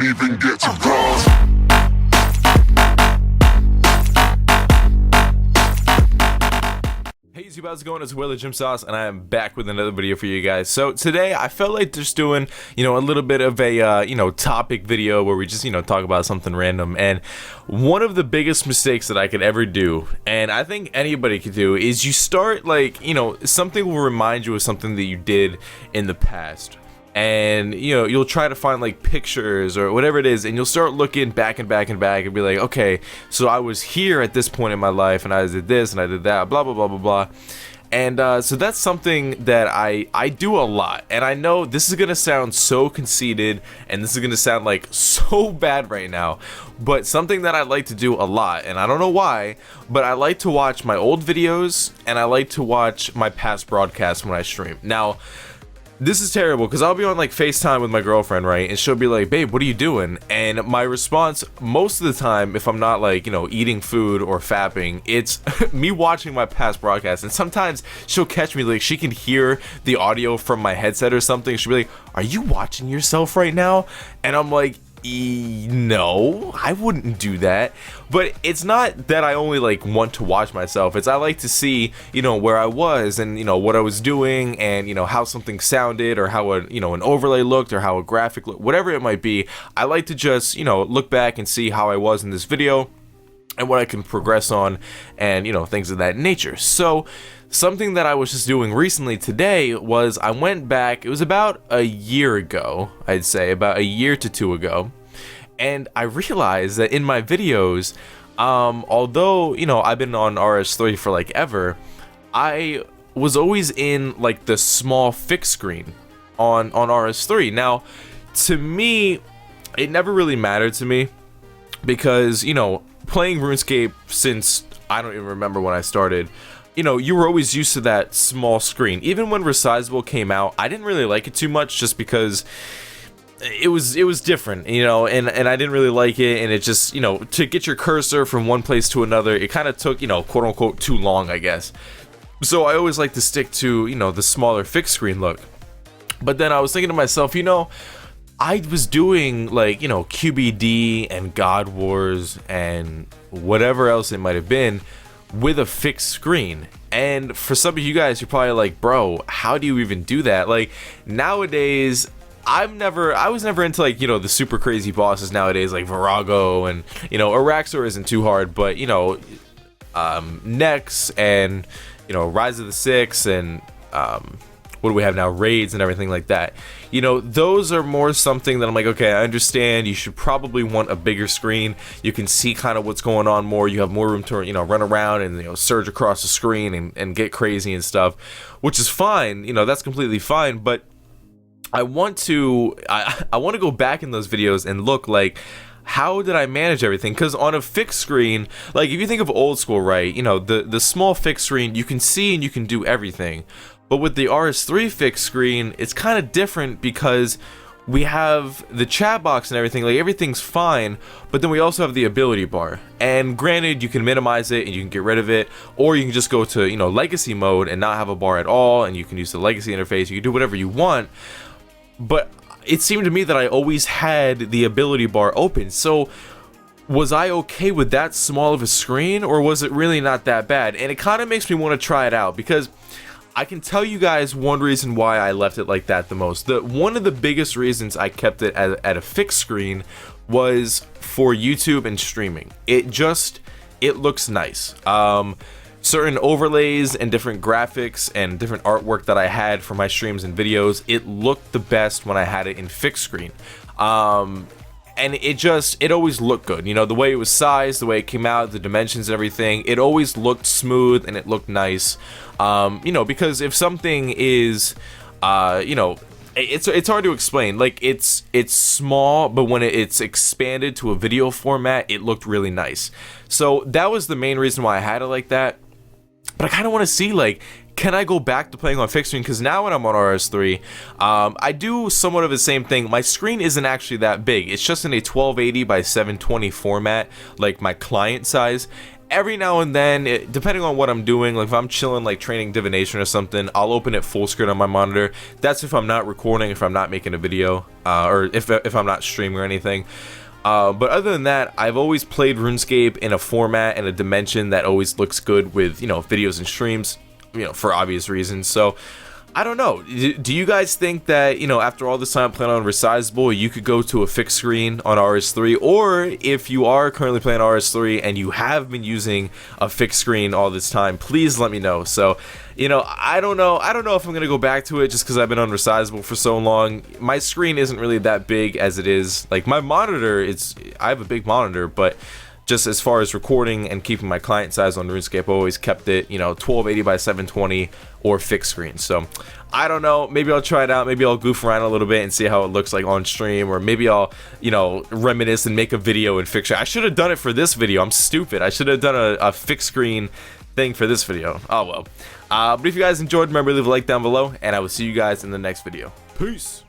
even get to cross. Hey YouTube, how's it going? It's Willa Gym Sauce, and I am back with another video for you guys. So today I felt like just doing, a little bit of a, topic video where we just, talk about something random. And one of the biggest mistakes that I could ever do, and I think anybody could do, is you start like, something will remind you of something that you did in the past. And you'll try to find like pictures or whatever it is, and you'll start looking back and back and back and be like, okay, so I was here at this point in my life and I did this and I did that, blah blah blah blah blah. And so that's something that I do a lot. And I know this is gonna sound so conceited and this is gonna sound like so bad right now, but something that I like to do a lot, and I don't know why, but I like to watch my old videos and I like to watch my past broadcasts when I stream. Now this is terrible because I'll be on like FaceTime with my girlfriend, right? And she'll be like, babe, what are you doing? And my response most of the time, if I'm not like, eating food or fapping, it's me watching my past broadcasts. And sometimes she'll catch me, like she can hear the audio from my headset or something. She'll be like, are you watching yourself right now? And I'm like, no, I wouldn't do that. But it's not that I only like want to watch myself. It's I like to see, where I was and what I was doing and how something sounded or how an overlay looked or how a graphic looked, whatever it might be. I like to just look back and see how I was in this video and what I can progress on and things of that nature. So something that I was just doing recently today was I went back, it was about a year ago, I'd say about a year to two ago, and I realized that in my videos, although I've been on RS3 for like ever, I was always in like the small fixed screen on RS3. Now to me, it never really mattered to me because playing RuneScape since I don't even remember when I started, you were always used to that small screen. Even when RESIZABLE came out, I didn't really like it too much just because it was different, and I didn't really like it, and it just, to get your cursor from one place to another, it kind of took, quote unquote, too long, I guess. So I always like to stick to, the smaller fixed screen look. But then I was thinking to myself, I was doing like, QBD and God Wars and whatever else it might have been with a fixed screen. And for some of you guys, you're probably like, bro, how do you even do that? Like nowadays, I was never into like, the super crazy bosses nowadays, like Virago and, Araxor isn't too hard, but, Nex and, Rise of the Six and, what do we have now, raids and everything like that, those are more something that I'm like, okay, I understand, you should probably want a bigger screen, you can see kind of what's going on more, you have more room to run around and surge across the screen and get crazy and stuff, which is fine, that's completely fine. But I want to go back in those videos and look like, how did I manage everything? Because on a fixed screen, like if you think of old school, right, the small fixed screen, you can see and you can do everything. But with the RS3 fixed screen, it's kind of different because we have the chat box and everything, like everything's fine, but then we also have the ability bar. And granted, you can minimize it and you can get rid of it, or you can just go to, legacy mode and not have a bar at all, and you can use the legacy interface, you can do whatever you want. But it seemed to me that I always had the ability bar open, so was I okay with that small of a screen, or was it really not that bad? And it kind of makes me want to try it out, because I can tell you guys one reason why I left it like that the most. One of the biggest reasons I kept it at a fixed screen was for YouTube and streaming. It looks nice. Certain overlays and different graphics and different artwork that I had for my streams and videos, it looked the best when I had it in fixed screen. And it always looked good, the way it was sized, the way it came out, the dimensions and everything, it always looked smooth and it looked nice. Because if something is, it's hard to explain, like it's small, but when it's expanded to a video format, it looked really nice. So that was the main reason why I had it like that. But I kind of want to see, like, can I go back to playing on fixed screen? Because now when I'm on RS3, I do somewhat of the same thing. My screen isn't actually that big. It's just in a 1280 by 720 format, like my client size. every now and then, depending on what I'm doing, like if I'm chilling like training divination or something, I'll open it full screen on my monitor. That's if I'm not recording, if I'm not making a video, or if I'm not streaming or anything. But other than that, I've always played RuneScape in a format and a dimension that always looks good with, you know, videos and streams, you know, for obvious reasons. So I don't know. Do you guys think that, you know, after all this time playing on Resizable, you could go to a fixed screen on RS3? Or if you are currently playing RS3 and you have been using a fixed screen all this time, please let me know. So, you know, I don't know if I'm going to go back to it just because I've been on Resizable for so long. My screen isn't really that big as it is. Like, my monitor, I have a big monitor, but just as far as recording and keeping my client size on RuneScape, I always kept it, you know, 1280 by 720 or fixed screen. So I don't know, maybe I'll try it out, maybe I'll goof around a little bit and see how it looks like on stream, or maybe I'll, you know, reminisce and make a video in fixed screen. I should have done it for this video. I'm stupid. I should have done a fixed screen thing for this video. Oh well. But if you guys enjoyed, remember, leave a like down below, and I will see you guys in the next video. Peace.